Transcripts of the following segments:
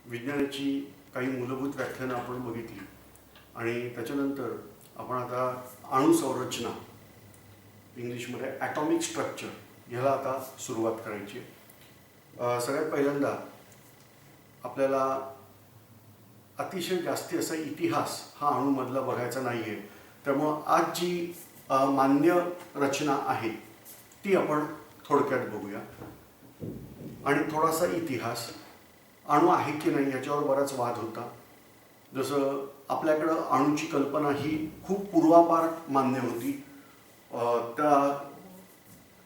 विज्ञानाची काही मूलभूत व्याख्यानं आपण बघितली आणि त्याच्यानंतर आपण आता अणुसंरचना इंग्लिशमध्ये ॲटॉमिक स्ट्रक्चर ह्याला आता सुरुवात करायची आहे. सगळ्यात पहिल्यांदा आपल्याला अतिशय जास्ती असा इतिहास हा अणूमधला बघायचा नाही आहे. त्यामुळं आज जी मान्य रचना आहे ती आपण थोडक्यात बघूया आणि थोडासा इतिहास. अणू आहे की नाही याच्यावर बराच वाद होता. जसं आपल्याकडं अणूची कल्पना ही खूप पूर्वापार मान्य होती. त्या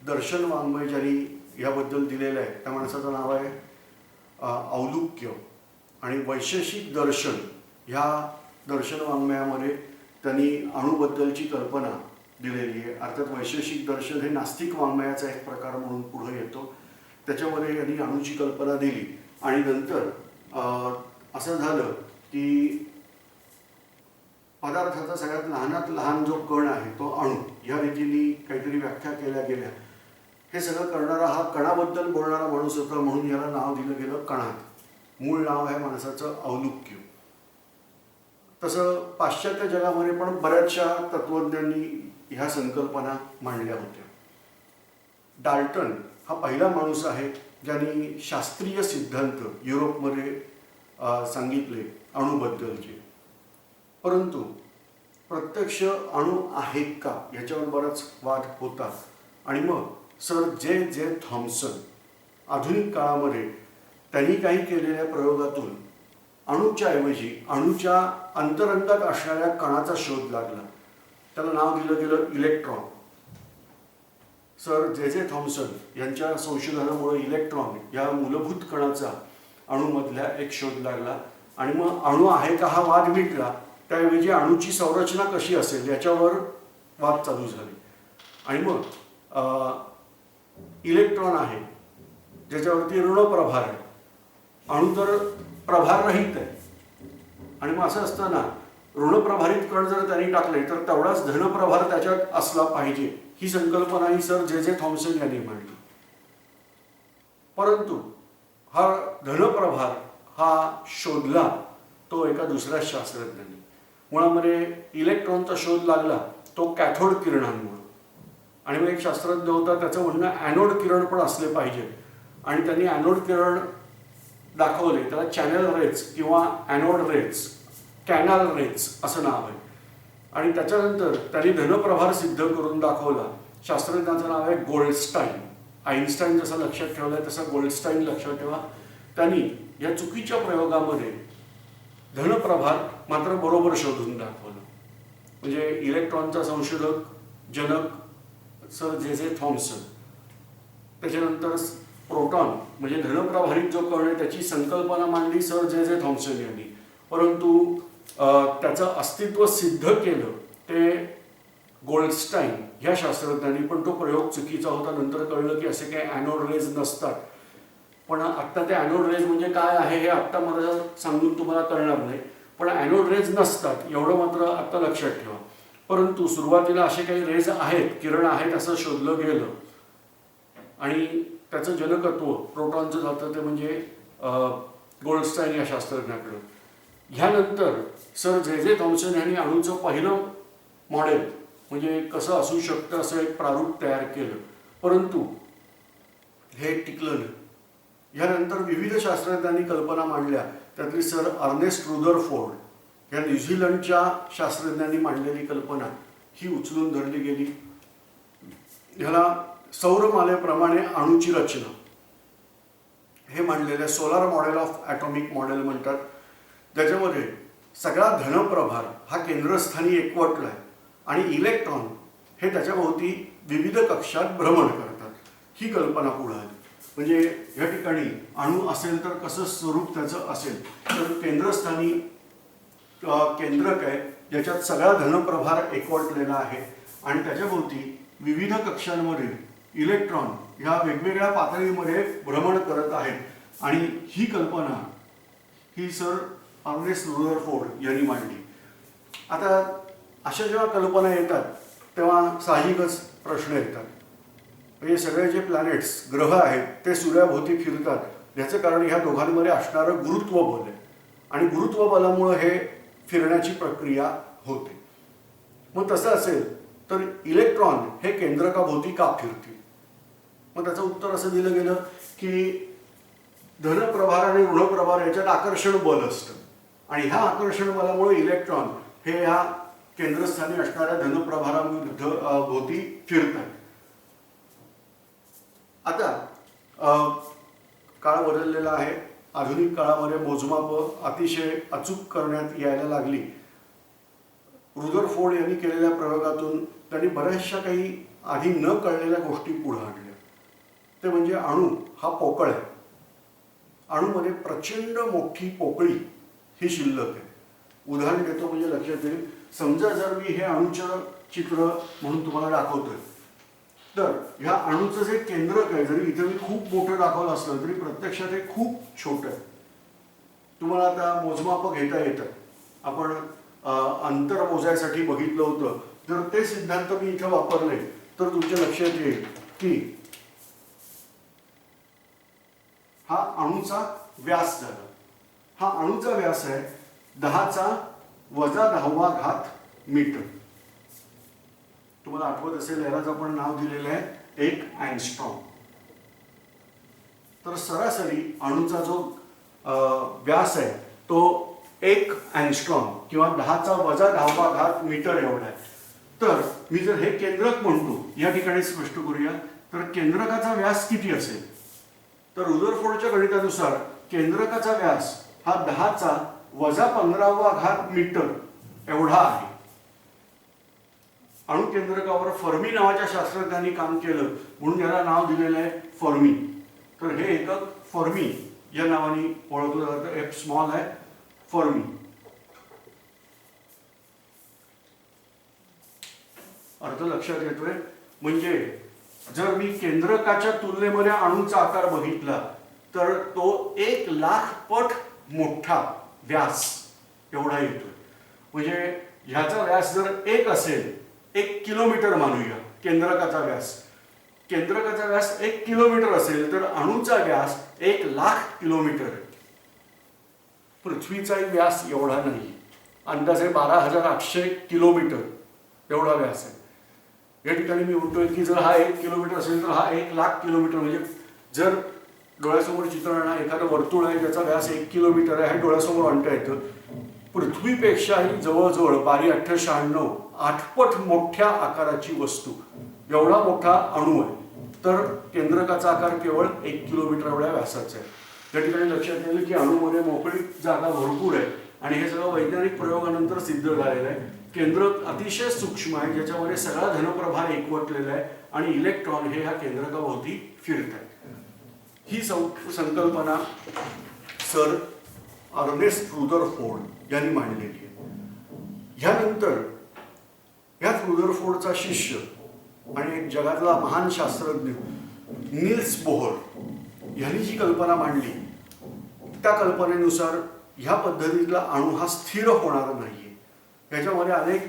दर्शन वाङ्मय ज्यांनी याबद्दल दिलेलं आहे त्या माणसाचं नाव आहे औलुक्य आणि वैशेषिक दर्शन ह्या दर्शन वाङ्मयामध्ये त्यांनी अणूबद्दलची कल्पना दिलेली आहे. अर्थात वैशेषिक दर्शन हे नास्तिक वाङ्मयाचा एक प्रकार म्हणून पुढे येतो. त्याच्यामध्ये यांनी अणूची कल्पना दिली आणि नंतर असं झालं की पदार्थाचा सगळ्यात लहानात लहान जो कण आहे तो अणू ह्या रीतीने काहीतरी व्याख्या केल्या गेल्या. हे सगळं करणारा हा कणाबद्दल बोलणारा माणूस होता म्हणून याला नाव दिलं गेलं कणात. मूळ नाव आहे माणसाचं औलुक्य. तसं पाश्चात्य जगामध्ये पण बऱ्याचशा तत्त्वज्ञांनी ह्या संकल्पना मांडल्या होत्या. डाल्टन हा पहिला माणूस आहे ज्यांनी शास्त्रीय सिद्धांत युरोपमध्ये सांगितले अणूबद्दलचे. परंतु प्रत्यक्ष अणू आहे का याच्यावर बराच वाद होता आणि मग सर जे थॉम्सन आधुनिक काळामध्ये त्यांनी काही केलेल्या प्रयोगातून अणूच्या ऐवजी अणूच्या अंतरंगात असणाऱ्या कणाचा शोध लागला. त्याला नाव दिलं गेलं इलेक्ट्रॉन. सर जे थॉम्सन यांच्या संशोधनामुळे इलेक्ट्रॉन या मूलभूत कणाचा अणूमधल्या एक शोध लागला आणि मग अणू आहे का हा वाद मिटला. त्याऐवजी अणूची संरचना कशी असेल याच्यावर वाद चालू झाले आणि मग इलेक्ट्रॉन आहे ज्याच्यावरती ऋणप्रभार आहे. अणू तर प्रभाररहित आहे आणि मग असं असताना ऋणप्रभारित कण जर त्यांनी टाकले तर तेवढाच धनप्रभार त्याच्यात असला पाहिजे ही संकल्पना ही सर जे थॉम्सन यांनी मांडली. परंतु हा धनप्रभार हा शोधला तो एका दुसऱ्या शास्त्रज्ञांनी. मुळामध्ये इलेक्ट्रॉनचा शोध लागला तो कॅथोड किरणांमुळे आणि मग एक शास्त्रज्ञ होता त्याचं म्हणणं ॲनोड किरण पण असले पाहिजे आणि त्यांनी ॲनोड किरण दाखवले. त्याला चॅनल रेज किंवा ॲनोड रेज कॅनल रेज असं नाव आहे आणि त्याच्यानंतर त्यांनी धनप्रभार सिद्ध करून दाखवला. शास्त्रज्ञाचं नाव आहे गोल्डस्टाईन. आईन्स्टाईन जसं लक्षात ठेवलंय तसं गोल्डस्टाईन लक्षात ठेवा. त्यांनी या चुकीच्या प्रयोगामध्ये धनप्रभार मात्र बरोबर शोधून दाखवलं. म्हणजे इलेक्ट्रॉनचा संशोधक जनक सर जे थॉम्सन. त्याच्यानंतर प्रोटॉन म्हणजे धनप्रभारित जो कण आहे त्याची संकल्पना मांडली सर जे थॉम्सन यांनी. परंतु त्याचं अस्तित्व सिद्ध केलं ते गोल्डस्टाईन ह्या शास्त्रज्ञांनी. पण तो प्रयोग चुकीचा होता. नंतर कळलं की असे काही ॲनोड रेज नसतात. पण आत्ता ते ॲनोड रेज म्हणजे काय आहे हे आत्ता मला सांगून तुम्हाला कळणार नाही. पण ॲनोड रेज नसतात एवढं मात्र आत्ता लक्षात ठेवा. परंतु सुरुवातीला असे काही रेज आहेत किरण आहेत असं शोधलं गेलं आणि त्याचं जनकत्व प्रोटॉनचं जातं ते म्हणजे गोल्डस्टाईन या शास्त्रज्ञाकडं. ह्यानंतर सर जे थॉम्सन यांनी अणूचं पहिलं मॉडेल म्हणजे कसं असू शकतं असं एक प्रारूप तयार केलं. परंतु हे टिकलं नाही. ह्यानंतर विविध शास्त्रज्ञांनी कल्पना मांडल्या. त्यातली सर अर्नेस्ट रुदरफोर्ड या न्यूझीलंडच्या शास्त्रज्ञांनी मांडलेली कल्पना ही उचलून धरली गेली. ह्याला सौरमालेप्रमाणे अणूची रचना हे मांडलेलं solar model of atomic model म्हणतात. त्याच्यामध्ये सगळा धनप्रभार हा केंद्रस्थानी एकवटला आहे आणि इलेक्ट्रॉन हे त्याच्याभोवती विविध कक्षात भ्रमण करतात ही कल्पना पुढे आली. म्हणजे या ठिकाणी अणू असेल तर कसं स्वरूप त्याचं असेल तर केंद्रस्थानी केंद्रक आहे ज्याच्यात सगळा धनप्रभार एकवटलेला आहे आणि त्याच्याभोवती विविध कक्षांमध्ये इलेक्ट्रॉन ह्या वेगवेगळ्या पातळीमध्ये भ्रमण करत आहेत आणि ही कल्पना ही सर अर्नेस्ट रुदरफोर्ड यांनी मांडली. आता अशा जेव्हा कल्पना येतात तेव्हा साहजिकच प्रश्न येतात. म्हणजे सगळे जे प्लॅनेट्स ग्रह आहेत ते सूर्याभोवती फिरतात याचं कारण ह्या दोघांमध्ये असणारं गुरुत्व बल आहे आणि गुरुत्व बलामुळे हे फिरण्याची प्रक्रिया होते. मग तसं असेल तर इलेक्ट्रॉन हे केंद्रकाभोवती का फिरतील? मग त्याचं उत्तर असं दिलं गेलं की धनप्रभार आणि ऋणप्रभार याच्यात आकर्षण बल असतं आणि ह्या आकर्षण बलामुळे इलेक्ट्रॉन हे ह्या केंद्रस्थानी असणाऱ्या धनप्रभाराविरुद्ध भोवती फिरतात. आता काळ बदललेला आहे. आधुनिक काळामध्ये मोजमाप अतिशय अचूक करण्यात यायला लागली. रुदरफोर्ड यांनी केलेल्या प्रयोगातून त्यांनी बऱ्याचशा काही आधी न कळलेल्या गोष्टी पुढे आणल्या. ते म्हणजे अणू हा पोकळ आहे. अणूमध्ये प्रचंड मोठी पोकळी ही शिल्लक आहे. उदाहरण देतो म्हणजे लक्षात येईल. समजा जर मी हे अणूचं चित्र म्हणून तुम्हाला दाखवतोय तर ह्या अणूचं जे केंद्रक आहे जरी इथे मी खूप मोठं दाखवलं असलं तरी प्रत्यक्षात हे खूप छोटं आहे. तुम्हाला आता मोजमाप घेता येतं. आपण अंतर मोजायसाठी बघितलं होतं जर ते सिद्धांत मी इथं वापरले तर तुमच्या लक्षात येईल की हा अणूचा व्यास झाला. हा अणूचा व्यास आहे 10⁻⁻ मीटर. तुम्हाला आठवत असेल यालाच आपण नाव दिलेलं आहे 1 अँगस्ट्रॉम. तर सरासरी अणूचा जो व्यास आहे तो 1 अँगस्ट्रॉम किंवा 10⁻⁻ मीटर एवढा आहे. तर मी जर हे केंद्रक म्हणतो या ठिकाणी स्पष्ट करूया तर केंद्रकाचा व्यास किती असेल तर रुदरफोर्डच्या गणितानुसार केंद्रकाचा व्यास हा 10⁻15 मीटर एवढा आहे. अणुकेंद्रकावर फर्मी नावाच्या शास्त्रज्ञांनी काम केलं म्हणून याला नाव दिलेलं आहे फर्मी. तर हे एकक फर्मी या नावाने ओळखलं जातं. एफ स्मॉल आहे फर्मी. अर्थ लक्षात येतोय. म्हणजे जर मी केंद्रकाच्या तुलनेमध्ये अणूचा आकार बघितला तर तो 1,00,000 पट मोठा व्यास एवढा येतोय. म्हणजे ह्याचा व्यास जर 1 असेल 1 किलोमीटर मानूया केंद्रकाचा व्यास. केंद्रकाचा व्यास 1 किलोमीटर असेल तर अणूचा व्यास 1,00,000 किलोमीटर आहे. पृथ्वीचाही व्यास एवढा नाही. अंदाजे 12,800 किलोमीटर एवढा व्यास आहे. या ठिकाणी मी म्हणतोय की जर हा 1 किलोमीटर असेल तर हा 1,00,000 किलोमीटर म्हणजे जर डोळ्यासमोर चित्र आणा एखादं वर्तुळ आहे ज्याचा व्यास 1 किलोमीटर आहे हे डोळ्यासमोर आणता येतं. पृथ्वीपेक्षाही जवळजवळ 12×8 8पट मोठ्या आकाराची वस्तू एवढा मोठा अणू आहे. तर केंद्रकाचा आकार केवळ 1 किलोमीटर एवढ्या व्यासाचा आहे. या ठिकाणी लक्षात येईल की अणूमध्ये मोकळी जागा भरपूर आहे आणि हे सगळं वैज्ञानिक प्रयोगानंतर सिद्ध झालेलं आहे. केंद्रक अतिशय सूक्ष्म आहे ज्याच्यामध्ये सगळा धनप्रभार एकवटलेला आहे आणि इलेक्ट्रॉन हे ह्या केंद्रकाभोवती फिरत आहेत. ही संकल्पना सर अर्नेस्ट रुदरफोर्ड यांनी मांडलेली आहे. ह्यानंतर ह्याच रुदरफोर्डचा शिष्य आणि एक जगातला महान शास्त्रज्ञ नील्स बोहर यांनी जी कल्पना मांडली त्या कल्पनेनुसार ह्या पद्धतीतला अणू हा स्थिर होणार नाहीये. याच्यामध्ये अनेक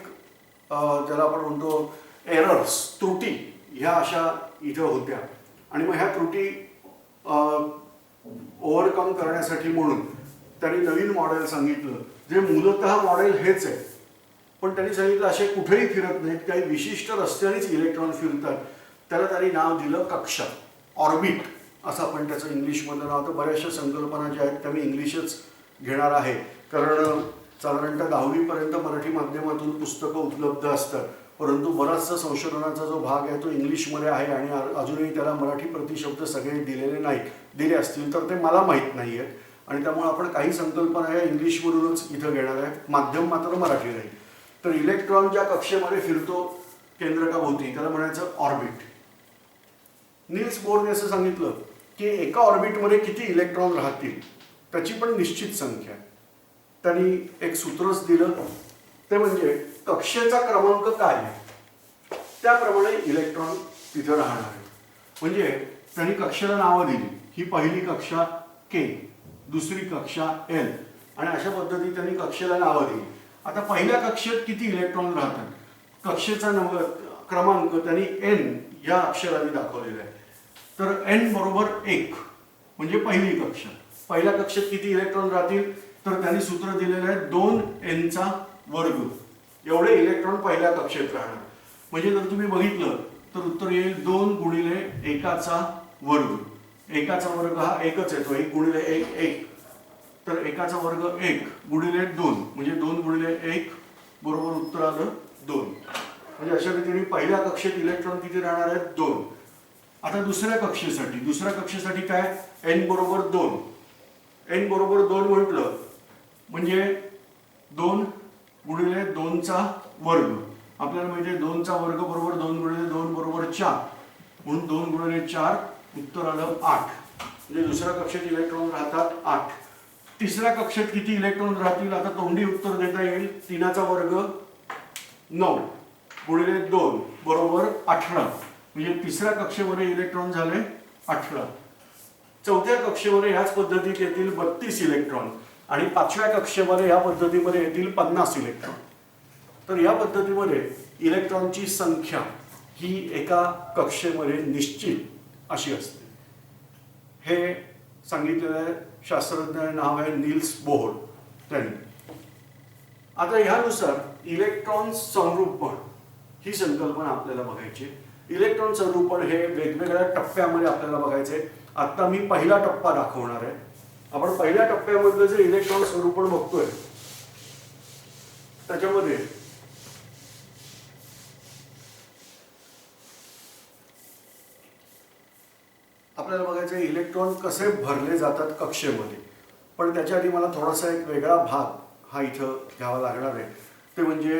ज्याला आपण म्हणतो एरर्स त्रुटी ह्या अशा इथं होत्या आणि मग ह्या त्रुटी ओव्हरकम करण्यासाठी म्हणून त्यांनी नवीन मॉडेल सांगितलं जे मूलतः मॉडेल हेच आहे. पण त्यांनी सांगितलं असे कुठेही फिरत नाहीत. काही विशिष्ट रस्त्यानेच इलेक्ट्रॉन फिरतात. त्याला त्यांनी नाव दिलं कक्षा ऑर्बिट असं आपण त्याचं इंग्लिशमधलं नाव. तर बऱ्याचशा संकल्पना ज्या आहेत त्या मी इंग्लिशच घेणार आहे कारण साधारणतः 10वीपर्यंत मराठी माध्यमातून पुस्तकं उपलब्ध असतात. परंतु बराचसा संशोधनाचा जो भाग आहे तो इंग्लिशमध्ये आहे आणि अजूनही त्याला मराठी प्रतिशब्द सगळे दिलेले नाहीत. दिले असतील तर ते मला माहीत नाही आहेत आणि त्यामुळे आपण काही संकल्पना या इंग्लिशमधूनच इथं घेणार आहे. माध्यम मात्र मराठी राहील. तर इलेक्ट्रॉन ज्या कक्षेमध्ये फिरतो केंद्रकाभोवती त्याला म्हणायचं ऑर्बिट. नील्स बोरने असं सांगितलं की एका ऑर्बिटमध्ये किती इलेक्ट्रॉन राहतील त्याची पण निश्चित संख्या आहे. त्यांनी एक सूत्रच दिलं ते म्हणजे कक्षेचा क्रमांक काय आहे त्याप्रमाणे इलेक्ट्रॉन तिथं राहणार आहे. म्हणजे त्यांनी कक्षेला नावं दिली. ही पहिली कक्षा के, दुसरी कक्षा एल आणि अशा पद्धतीने त्यांनी कक्षेला नावं दिली. आता पहिल्या कक्षेत किती इलेक्ट्रॉन राहतात कक्षेचा नंबर क्रमांक त्यांनी एन या अक्षराने दाखवलेला आहे. तर एन बरोबर 1 म्हणजे पहिली कक्षा. पहिल्या कक्षेत किती इलेक्ट्रॉन राहतील तर त्यांनी सूत्र दिलेलं आहे 2n चा वर्ग एवढे इलेक्ट्रॉन पहिल्या कक्षेत राहणार. म्हणजे जर तुम्ही बघितलं तर उत्तर येईल 2 गुणिले एकाचा वर्ग. एकाचा वर्ग हा एकच येतो, 1 गुणिले 1 1. तर एकाचा वर्ग 1 गुणिले 2 म्हणजे 2 गुणिले 1 बरोबर उत्तर आलं 2. म्हणजे अशा रीतीने पहिल्या कक्षेत इलेक्ट्रॉन किती राहणार आहेत 2. आता दुसऱ्या कक्षेसाठी काय n बरोबर 2. n बरोबर 2 म्हटलं म्हणजे 2 गुणिले 2 चा वर्ग. आपल्याला माहिती आहे 2 चा वर्ग बरोबर 2 गुणिले 2 बरोबर 4 म्हणून 2 गुणिले 4 उत्तर आलं 8. म्हणजे दुसऱ्या कक्षेत इलेक्ट्रॉन राहतात 8. तिसऱ्या कक्षेत किती इलेक्ट्रॉन राहतील आता तोंडी उत्तर देता येईल. 3 चा वर्ग 9 गुणिले 2 बरोबर 18. म्हणजे तिसऱ्या कक्षेमध्ये इलेक्ट्रॉन झाले 18. चौथ्या कक्षेमध्ये याच पद्धतीत येतील 32 इलेक्ट्रॉन आणि पाचव्या कक्षेमध्ये या पद्धतीमध्ये येतील 50 इलेक्ट्रॉन. तर या पद्धतीमध्ये इलेक्ट्रॉनची संख्या ही एका कक्षेमध्ये निश्चित अशी असते. हे सांगितलेलं शास्त्रज्ञ नाव आहे नील्स बोहर त्यांनी. आता ह्यानुसार इलेक्ट्रॉन संरूपण ही संकल्पना आपल्याला बघायची. इलेक्ट्रॉन संरूपण हे वेगवेगळ्या टप्प्यामध्ये आपल्याला बघायचे. आता मी पहिला टप्पा दाखवणार आहे. आपण पहिल्या टप्प्यामधलं जे इलेक्ट्रॉन संरूपण बघतोय त्याच्यामध्ये आपल्याला बघायचं इलेक्ट्रॉन कसे भरले जातात कक्षेमध्ये. पण त्याच्या आधी मला थोडासा एक वेगळा भाग हा इथं घ्यावा लागणार आहे. ते म्हणजे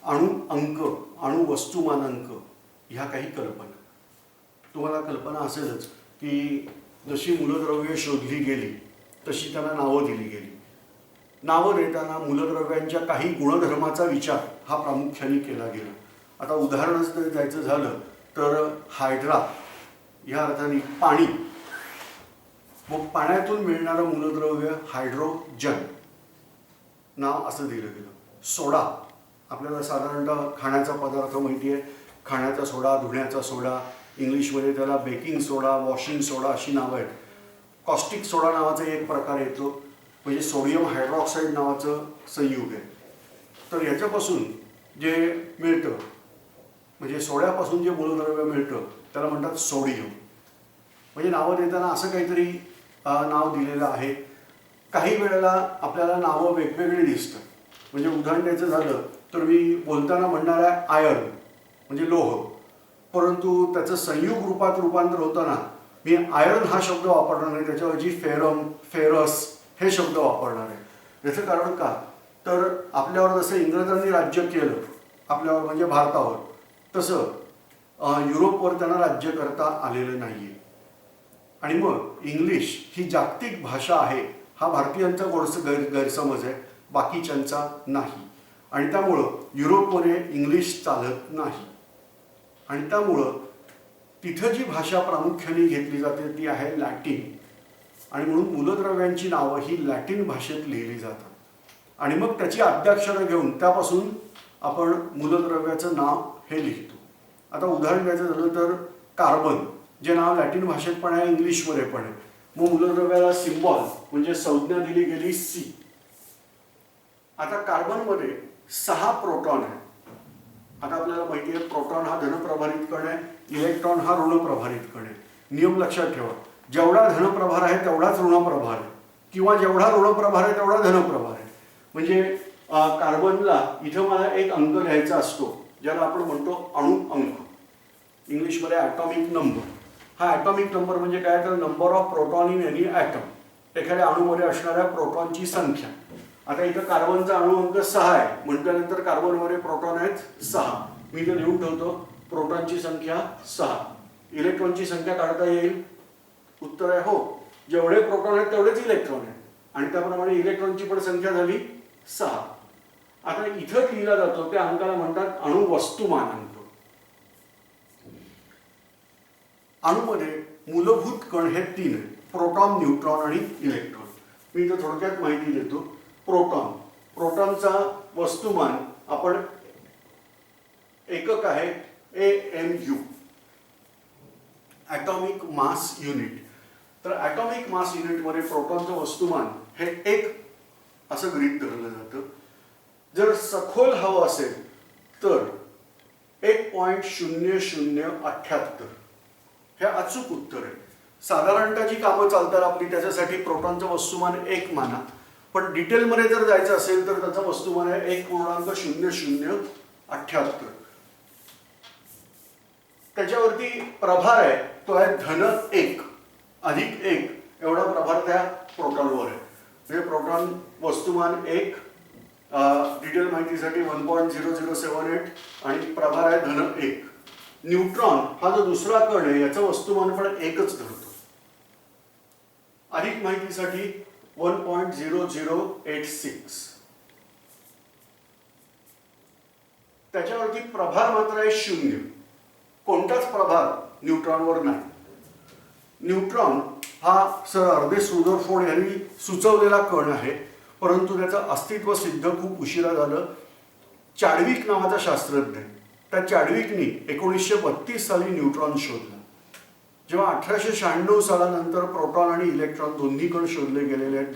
अणु अंक, अणु वस्तुमानांक ह्या काही कल्पना. तुम्हाला कल्पना असेलच की जशी मूलद्रव्ये शोधली गेली तशी त्यांना नावं दिली गेली. नावं देताना मूलद्रव्यांच्या काही गुणधर्माचा विचार हा प्रामुख्याने केला गेला. आता उदाहरणच जर द्यायचं झालं तर हायड्रा या अर्थाने पाणी, मग पाण्यातून मिळणारं मूलद्रव्य हायड्रोजन नाव असं दिलं गेलं. सोडा आपल्याला साधारणतः खाण्याचा पदार्थ माहिती आहे. खाण्याचा सोडा, धुण्याचा सोडा, इंग्लिशमध्ये त्याला बेकिंग सोडा, वॉशिंग सोडा अशी नावं आहेत. कॉस्टिक सोडा नावाचा एक प्रकार येतो म्हणजे सोडियम हायड्रॉक्साईड नावाचं संयुग आहे. तर ह्याच्यापासून जे मिळतं म्हणजे सोड्यापासून जे मूलद्रव्य मिळतं त्याला म्हणतात सोडियम. म्हणजे नावं देताना असं काहीतरी नाव दिलेलं आहे. काही वेळेला आपल्याला नावं वेगवेगळी दिसतात. म्हणजे उदाहरण द्यायचं झालं तर मी बोलताना म्हणणार आहे आयर्न म्हणजे लोह, परंतु त्याचं संयुग रूपात रूपांतर होताना मी आयर्न हा शब्द वापरणार नाही, त्याच्याऐवजी फेरम, फेरस हे शब्द वापरणार आहे. याचं कारण का तर आपल्यावर जसं इंग्रजांनी राज्य केलं आपल्यावर म्हणजे भारतावर, तसं युरोपवर त्यांना राज्य करता आलेलं नाही आहे. आणि मग इंग्लिश ही जागतिक भाषा आहे हा भारतीयांचा गैरसमज आहे, बाकीच्यांचा नाही. आणि त्यामुळं युरोपमध्ये इंग्लिश चालत नाही. आणि त्यामुळं तिथं जी भाषा प्रामुख्याने घेतली जाते ती आहे लॅटिन. आणि म्हणून मूलद्रव्यांची नावं ही लॅटिन भाषेत लिहिली जातात. आणि मग त्याची आद्याक्षरं घेऊन त्यापासून आपण मूलद्रव्याचं नाव हे लिहितो. आता उदाहरण द्यायचं झालं तर कार्बन, जे नाव लॅटिन भाषेत पण आहे, इंग्लिशमध्ये पण आहे. मग मूलद्रव्याला सिम्बॉल म्हणजे संज्ञा दिली गेली सी. आता कार्बनमध्ये 6 प्रोटॉन आहे. आता आपल्याला माहिती आहे प्रोटॉन हा धनप्रभारित कण आहे, इलेक्ट्रॉन हा ऋणप्रभारित कण आहे. नियम लक्षात ठेवा, जेवढा धनप्रभार आहे तेवढाच ऋणप्रभार आहे, किंवा जेवढा ऋणप्रभार आहे तेवढा धनप्रभार आहे. म्हणजे कार्बनला इथं मला एक अंक लिहायचा असतो ज्याला आपण म्हणतो अणु अंक, इंग्लिशमध्ये ॲटॉमिक नंबर. हा ॲटॉमिक नंबर म्हणजे काय तर number of proton in any atom, एखाद्या अणूमध्ये असणाऱ्या प्रोटॉनची संख्या. आता इथं कार्बनचा अणु अंक 6 आहे म्हटल्यानंतर कार्बनमध्ये प्रोटॉन आहेत 6. मी इथं लिहून ठेवतो प्रोटॉनची संख्या 6. इलेक्ट्रॉनची संख्या काढता येईल? उत्तर आहे हो. जेवढे प्रोटॉन आहेत तेवढेच इलेक्ट्रॉन आहेत आणि त्याप्रमाणे इलेक्ट्रॉनची पण संख्या झाली 6. आता इथं लिहिला जातो त्या अंकाला म्हणतात अणु वस्तुमानांक. अणूमध्ये मूलभूत कण हे 3 आहेत, प्रोटॉन, न्यूट्रॉन आणि इलेक्ट्रॉन. मी इथं थोडक्यात माहिती देतो. प्रोटॉन, प्रोटॉनचा वस्तुमान आपण एकक आहे AMU, ॲटॉमिक मास युनिट. तर ॲटॉमिक मास युनिटमध्ये प्रोटॉनचं वस्तुमान हे 1 असं गृहीत धरलं जातं. जर सखोल हवं असेल तर 1.0078 हे अचूक उत्तर आहे. साधारणतः जी कामं चालतात आपली त्याच्यासाठी प्रोटॉनचं वस्तुमान 1 माना, पण डिटेलमध्ये जर जायचं असेल तर त्याचं वस्तुमान आहे 1.0078. त्याच्यावरती प्रभार आहे तो आहे -1 अधिक 1 एवढा प्रभार त्या प्रोटॉनवर आहे. म्हणजे प्रोटॉन वस्तुमान 1, डिटेल माहितीसाठी 1.0078 आणि प्रभार आहे -1. न्यूट्रॉन हा जो दुसरा कण आहे याचं वस्तुमान पण 1च धरतो. अधिक माहितीसाठी 1.0086. त्याच्यावरती प्रभार मात्र आहे 0. कोणताच प्रभार न्यूट्रॉनवर नाही. न्यूट्रॉन हा सर अर्देस रुदरफोर्ड यांनी सुचवलेला कण आहे, परंतु त्याचं अस्तित्व सिद्ध खूप उशिरा झालं. चॅडविक नावाचा शास्त्रज्ञ, त्या चॅडविकनी 1932 साली न्यूट्रॉन शोधला. जेव्हा 1896 सालानंतर प्रोटॉन आणि इलेक्ट्रॉन दोन्ही कण शोधले गेलेले आहेत,